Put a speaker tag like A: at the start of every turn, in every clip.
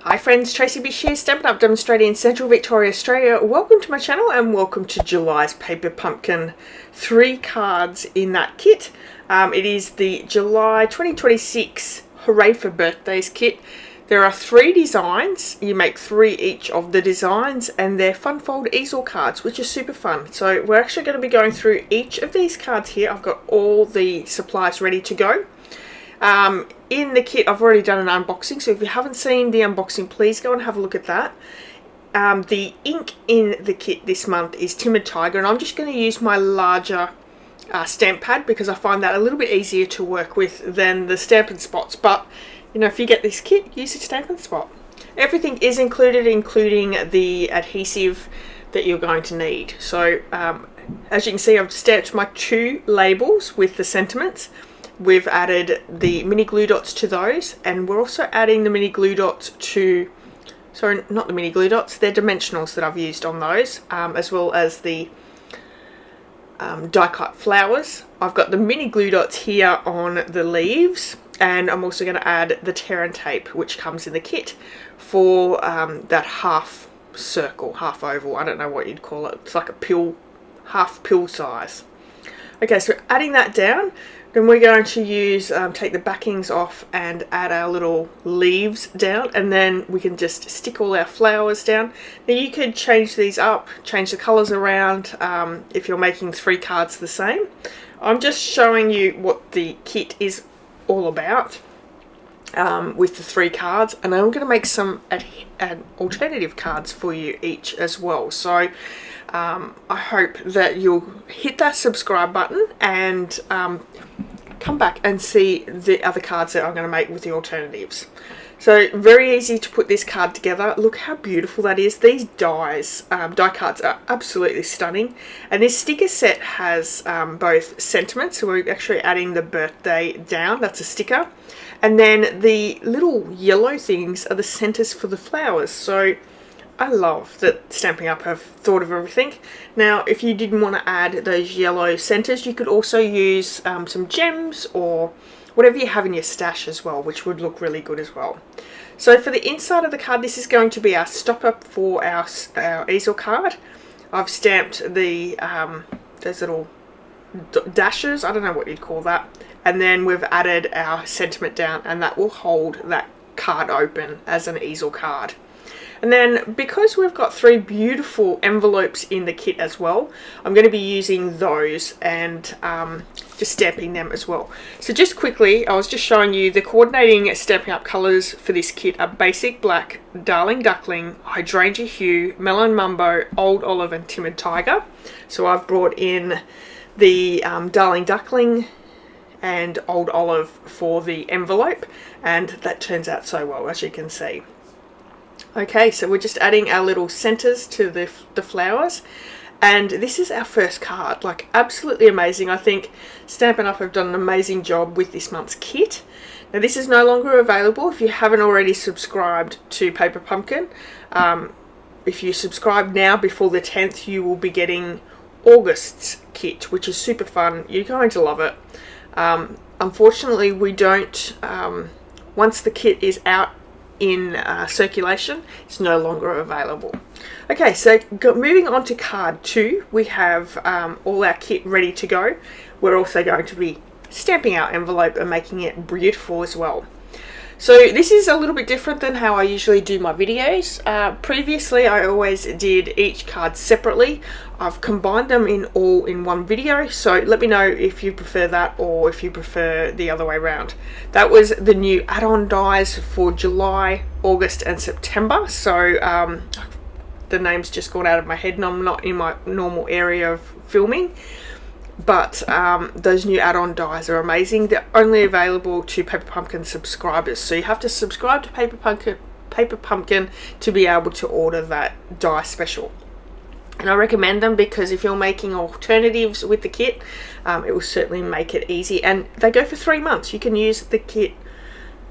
A: Hi friends, Tracy.bish here, Stampin' Up! Demonstrator in Central Victoria, Australia. Welcome to my channel and welcome to July's Paper Pumpkin 3 cards in that kit. It is the July 2026 Hooray for Birthdays kit. There are 3 designs. You make 3 each of the designs and they're fun fold easel cards, which is super fun. So we're actually going to be going through each of these cards here. I've got all the supplies ready to go. In the kit, I've already done an unboxing, so if you haven't seen the unboxing, please go and have a look at that. The ink in the kit this month is Timid Tiger, and I'm just going to use my larger stamp pad because I find that a little bit easier to work with than the Stampin' Spots. But, you know, if you get this kit, use a Stampin' Spot. Everything is included, including the adhesive that you're going to need. So, as you can see, I've stamped my 2 labels with the sentiments. We've added the mini glue dots to those, and we're also adding the mini glue dots to, sorry, not the mini glue dots, they're dimensionals that I've used on those, as well as the die cut flowers. I've got the mini glue dots here on the leaves, and I'm also going to add the tear and tape, which comes in the kit for that half circle, half oval, I don't know what you'd call it, it's like a pill, half pill size. Okay, so adding that down, then we're going to use, take the backings off and add our little leaves down, and then we can just stick all our flowers down. Now you could change these up, change the colours around if you're making 3 cards the same. I'm just showing you what the kit is all about with the 3 cards, and I'm going to make some alternative cards for you each as well. So I hope that you'll hit that subscribe button and come back and see the other cards that I'm going to make with the alternatives. So very easy to put this card together. Look how beautiful that is. These dies, die cuts are absolutely stunning. And this sticker set has both sentiments, so we're actually adding the birthday down, that's a sticker. And then the little yellow things are the centers for the flowers. So I love that Stampin' Up! Have thought of everything. Now, if you didn't want to add those yellow centers, you could also use some gems or whatever you have in your stash as well, which would look really good as well. So for the inside of the card, this is going to be our stopper for our easel card. I've stamped the those little dashes, I don't know what you'd call that, and then we've added our sentiment down, and that will hold that card open as an easel card. And then because we've got 3 beautiful envelopes in the kit as well, I'm going to be using those and just stamping them as well. So just quickly, I was just showing you the coordinating Stampin' Up! Colours for this kit are Basic Black, Darling Duckling, Hydrangea Hue, Melon Mumbo, Old Olive and Timid Tiger. So I've brought in the Darling Duckling and Old Olive for the envelope, and that turns out so well, as you can see. Okay, so we're just adding our little centers to the flowers, and this is our first card. Like, absolutely amazing. I think Stampin' Up! Have done an amazing job with this month's kit. Now this is no longer available if you haven't already subscribed to Paper Pumpkin. If you subscribe now before the 10th, you will be getting August's kit, which is super fun. You're going to love it. Unfortunately, we don't, once the kit is out in circulation, it's no longer available. Okay, so moving on to card 2, we have all our kit ready to go. We're also going to be stamping our envelope and making it beautiful as well. So this is a little bit different than how I usually do my videos. Previously I always did each card separately. I've combined them all in one video, so let me know if you prefer that or if you prefer the other way around. That was the new add-on dies for July, August and September. So the name's just gone out of my head and I'm not in my normal area of filming. But those new add-on dies are amazing. They're only available to Paper Pumpkin subscribers, so you have to subscribe to Paper Pumpkin to be able to order that die special. And I recommend them because if you're making alternatives with the kit, it will certainly make it easy. And they go for 3 months. You can use the kit.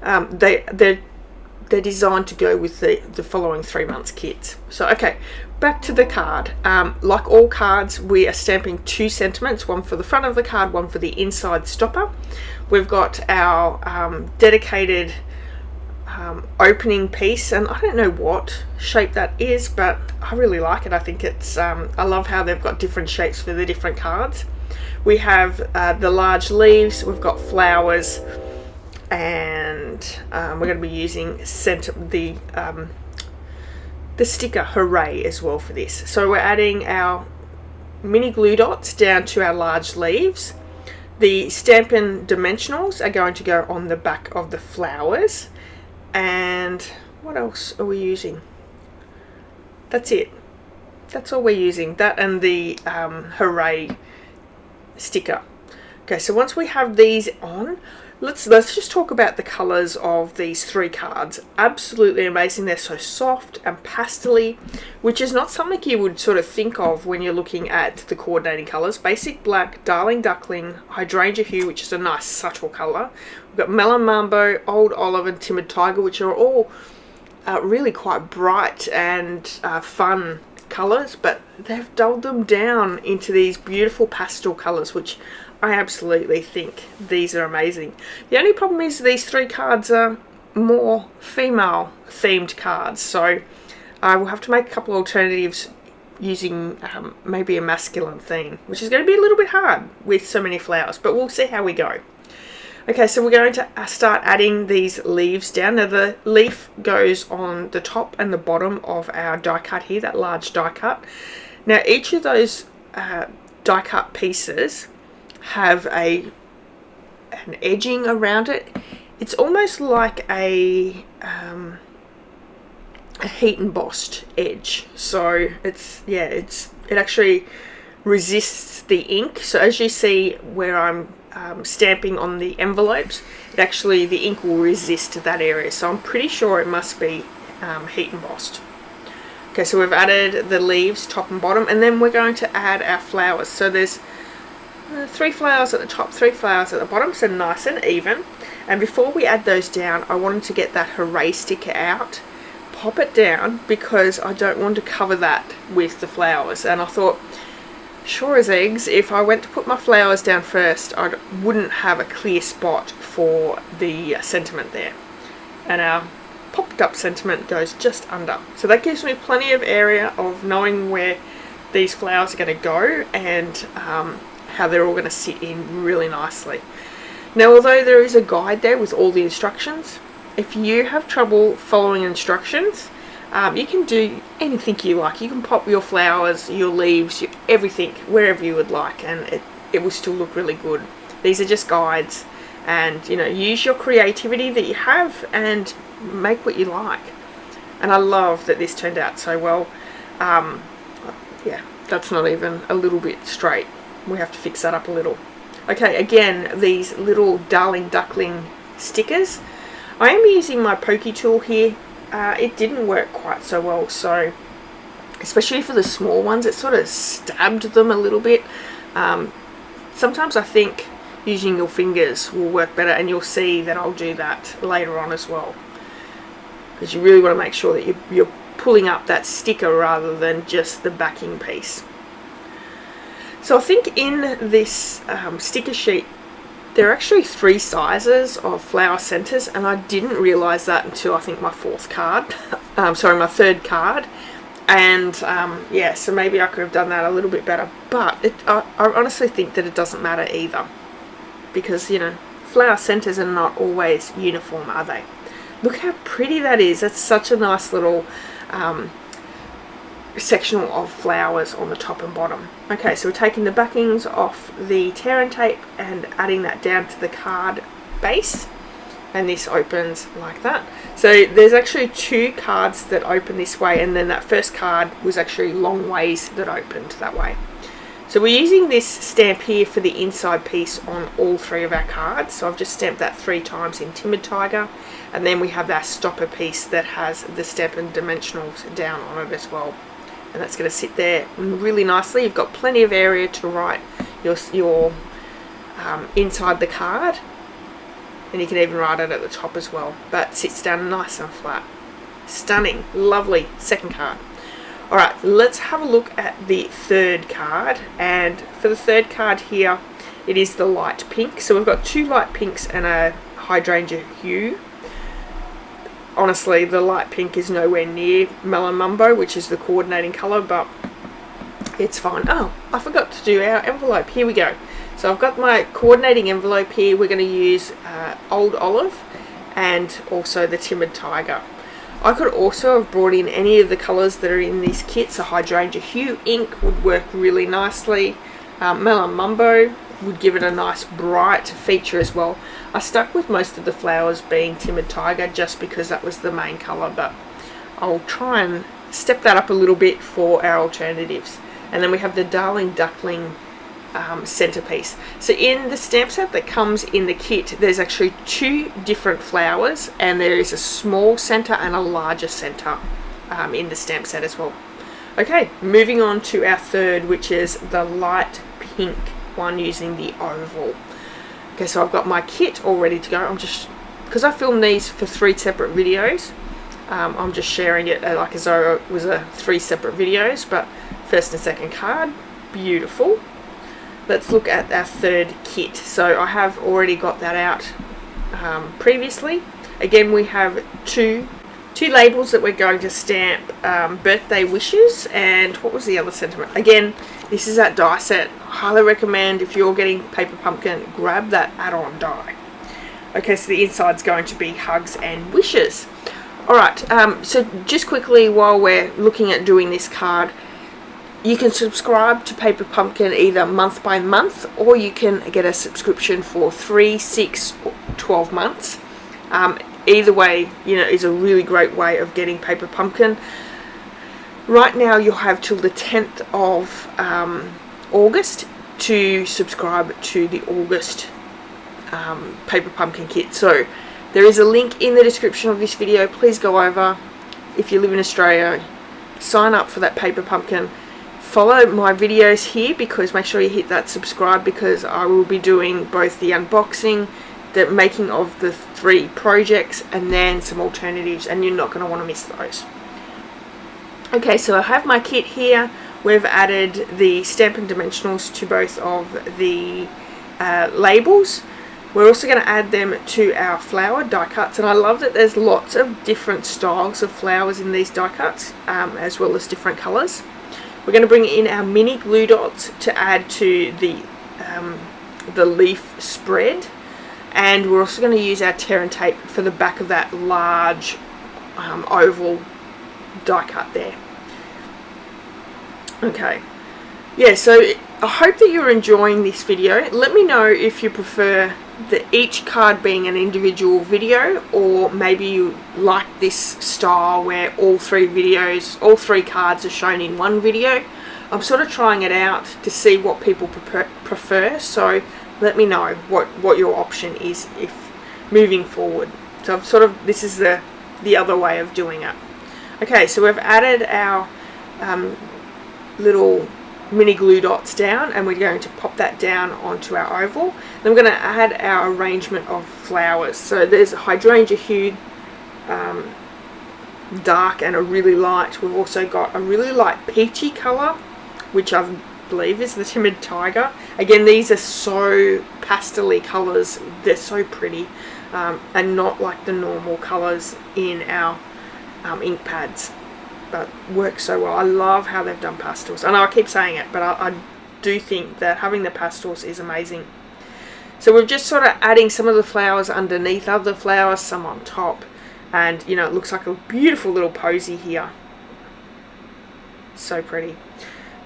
A: They're designed to go with the following 3 months kits. So okay, back to the card. Like all cards, we are stamping 2 sentiments, one for the front of the card, one for the inside stopper. We've got our dedicated opening piece, and I don't know what shape that is, but I really like it. I think it's I love how they've got different shapes for the different cards. We have the large leaves, we've got flowers, and we're going to be using the sticker Hooray as well for this. So we're adding our mini glue dots down to our large leaves. The Stampin' Dimensionals are going to go on the back of the flowers. And what else are we using? That's it. That's all we're using. That and the Hooray sticker. Okay, so once we have these on, let's just talk about the colors of these 3 cards. Absolutely amazing. They're so soft and pastel-y, which is not something you would sort of think of when you're looking at the coordinating colors. Basic Black, Darling Duckling, Hydrangea Hue, which is a nice subtle color. We've got Melon Mambo, Old Olive, and Timid Tiger, which are all really quite bright and fun colors, but they've dulled them down into these beautiful pastel colors, which I absolutely think these are amazing. The only problem is these 3 cards are more female themed cards, so I will have to make a couple alternatives using maybe a masculine theme, which is going to be a little bit hard with so many flowers, but we'll see how we go. Okay, so we're going to start adding these leaves down. Now the leaf goes on the top and the bottom of our die cut here, that large die cut. Now each of those die cut pieces have an edging around it. It's almost like a heat embossed edge. So it actually resists the ink. So as you see where I'm stamping on the envelopes, the ink will resist that area. So I'm pretty sure it must be heat embossed. Okay, so we've added the leaves top and bottom, and then we're going to add our flowers. So there's 3 flowers at the top, 3 flowers at the bottom, so nice and even. And before we add those down, I wanted to get that Hooray sticker out, pop it down, because I don't want to cover that with the flowers. And I thought, sure as eggs, if I went to put my flowers down first, I wouldn't have a clear spot for the sentiment there. And our popped up sentiment goes just under. So that gives me plenty of area of knowing where these flowers are going to go, and how they're all going to sit in really nicely. Now, although there is a guide there with all the instructions, if you have trouble following instructions, you can do anything you like. You can pop your flowers, your leaves, everything wherever you would like, and it will still look really good. These are just guides, and use your creativity that you have and make what you like. And I love that this turned out so well. Yeah, that's not even a little bit straight. We have to fix that up a little. Okay, again, these little Darling Duckling stickers. I am using my pokey tool here. It didn't work quite so well, so especially for the small ones, it sort of stabbed them a little bit. Sometimes I think using your fingers will work better, and you'll see that I'll do that later on as well, because you really want to make sure that you're pulling up that sticker rather than just the backing piece. So I think in this sticker sheet, there are actually 3 sizes of flower centers, and I didn't realize that until I think my 4th card. Sorry, my 3rd card. And yeah, so maybe I could have done that a little bit better, but I honestly think that it doesn't matter either, because flower centers are not always uniform, are they? Look how pretty that is. That's such a nice little sectional of flowers on the top and bottom. Okay, so we're taking the backings off the tear and tape and adding that down to the card base, and this opens like that. So there's actually 2 cards that open this way, and then that first card was actually long ways that opened that way. So we're using this stamp here for the inside piece on all 3 of our cards. So I've just stamped that 3 times in Timid Tiger, and then we have that stopper piece that has the Stampin' Dimensionals down on it as well. And that's going to sit there really nicely. You've got plenty of area to write your inside the card, and you can even write it at the top as well. That sits down nice and flat. Stunning, lovely second card. Alright, let's have a look at the 3rd card. And for the 3rd card here, it is the light pink. So we've got 2 light pinks and a hydrangea hue. honestly, the light pink is nowhere near Melon Mumbo, which is the coordinating colour, but it's fine. Oh, I forgot to do our envelope. Here we go. So I've got my coordinating envelope here. We're going to use Old Olive and also the Timid Tiger. I could also have brought in any of the colours that are in this kit. So Hydrangea Hue ink would work really nicely. Melon Mumbo would give it a nice bright feature as well. I stuck with most of the flowers being Timid Tiger just because that was the main colour, but I'll try and step that up a little bit for our alternatives. And then we have the Darling Duckling centerpiece. So in the stamp set that comes in the kit, there's actually 2 different flowers, and there is a small center and a larger center in the stamp set as well. Okay, moving on to our third, which is the light pink one using the oval. Okay, so I've got my kit all ready to go. I'm just, because I filmed these for 3 separate videos, I'm just sharing it like as though it was 3 separate videos, but first and second card, beautiful. Let's look at our third kit. So I have already got that out previously. Again, we have two labels that we're going to stamp, birthday wishes, and what was the other sentiment? Again, this is that die set. Highly recommend, if you're getting Paper Pumpkin, grab that add-on die. Okay, so the inside's going to be hugs and wishes. Alright, so just quickly while we're looking at doing this card, you can subscribe to Paper Pumpkin either month by month, or you can get a subscription for 3, 6, or 12 months. Either way, you know, is a really great way of getting Paper Pumpkin. Right now you'll have till the 10th of August to subscribe to the August Paper Pumpkin kit. So there is a link in the description of this video. Please go over. If you live in Australia, sign up for that Paper Pumpkin. Follow my videos here, because make sure you hit that subscribe, because I will be doing both the unboxing, the making of the 3 projects, and then some alternatives, and you're not going to want to miss those. Okay, so I have my kit here. We've added the Stampin' Dimensionals to both of the labels. We're also going to add them to our flower die cuts, and I love that there's lots of different styles of flowers in these die cuts, as well as different colours. We're going to bring in our mini glue dots to add to the leaf spread, and we're also going to use our tear and tape for the back of that large oval die cut there. Okay, yeah, so I hope that you're enjoying this video. Let me know if you prefer each card being an individual video, or maybe you like this style where all 3 cards are shown in one video. I'm sort of trying it out to see what people prefer, so let me know what your option is if moving forward. So I've sort of, this is the other way of doing it. Okay, so we've added our little mini glue dots down, and we're going to pop that down onto our oval. Then we're going to add our arrangement of flowers. So there's a Hydrangea Hue dark and a really light. We've also got a really light peachy colour, which I believe is the Timid Tiger. Again, these are so pastel-y colours. They're so pretty, and not like the normal colours in our ink pads, but works so well. I love how they've done pastels. I know I keep saying it, but I do think that having the pastels is amazing. So we're just sort of adding some of the flowers underneath other flowers, some on top, and you know, it looks like a beautiful little posy here. So pretty.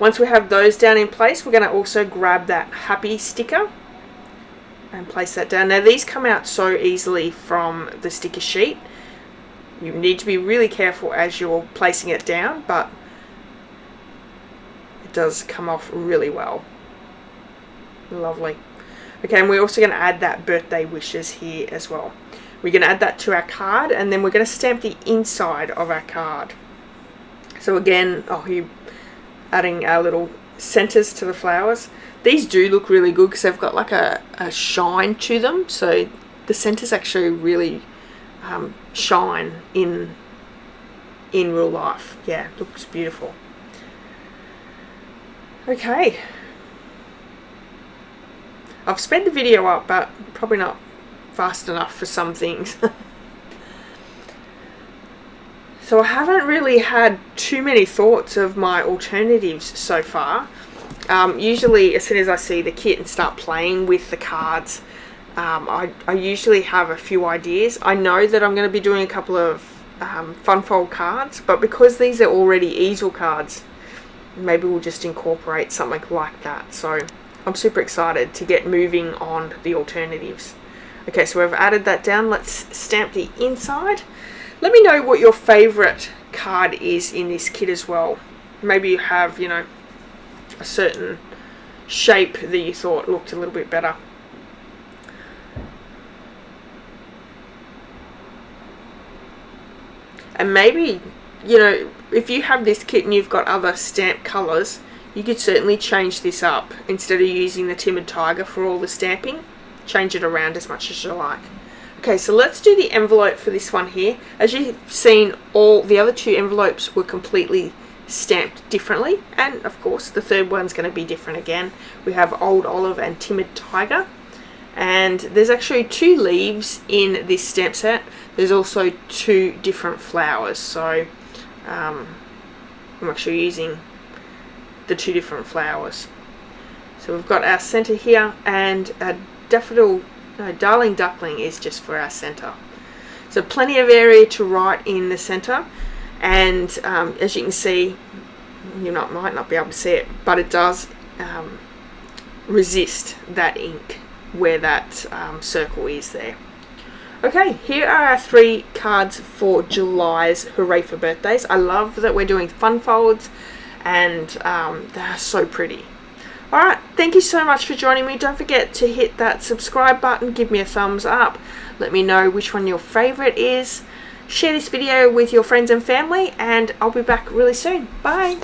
A: Once we have those down in place, we're going to also grab that happy sticker and place that down. Now these come out so easily from the sticker sheet. You need to be really careful as you're placing it down, but it does come off really well. Lovely. Okay, and we're also going to add that birthday wishes here as well. We're going to add that to our card, and then we're going to stamp the inside of our card. So again, here adding our little centers to the flowers. These do look really good because they've got like a shine to them, so the centers actually really shine in real life. Yeah, looks beautiful. Okay, I've sped the video up, but probably not fast enough for some things. So I haven't really had too many thoughts of my alternatives so far. Usually as soon as I see the kit and start playing with the cards, I usually have a few ideas. I know that I'm going to be doing a couple of fun fold cards, but because these are already easel cards, maybe we'll just incorporate something like that. So I'm super excited to get moving on the alternatives. Okay, so we've added that down. Let's stamp the inside. Let me know what your favorite card is in this kit as well. Maybe you have, you know, a certain shape that you thought looked a little bit better. And maybe, you know, if you have this kit and you've got other stamp colours, you could certainly change this up. Instead of using the Timid Tiger for all the stamping, change it around as much as you like. Okay, so let's do the envelope for this one here. As you've seen, all the other two envelopes were completely stamped differently, and of course the third one's going to be different again. We have Old Olive and Timid Tiger, and there's actually 2 leaves in this stamp set. There's also 2 different flowers, so I'm actually using the 2 different flowers. So we've got our center here, and a daffodil, no, Darling Duckling is just for our center. So plenty of area to write in the center, and as you can see, you might not be able to see it, but it does resist that ink where that circle is there. Okay, here are our 3 cards for July's Hooray for Birthdays. I love that we're doing fun folds, and they're so pretty. Alright, thank you so much for joining me. Don't forget to hit that subscribe button, give me a thumbs up, let me know which one your favourite is. Share this video with your friends and family, and I'll be back really soon. Bye!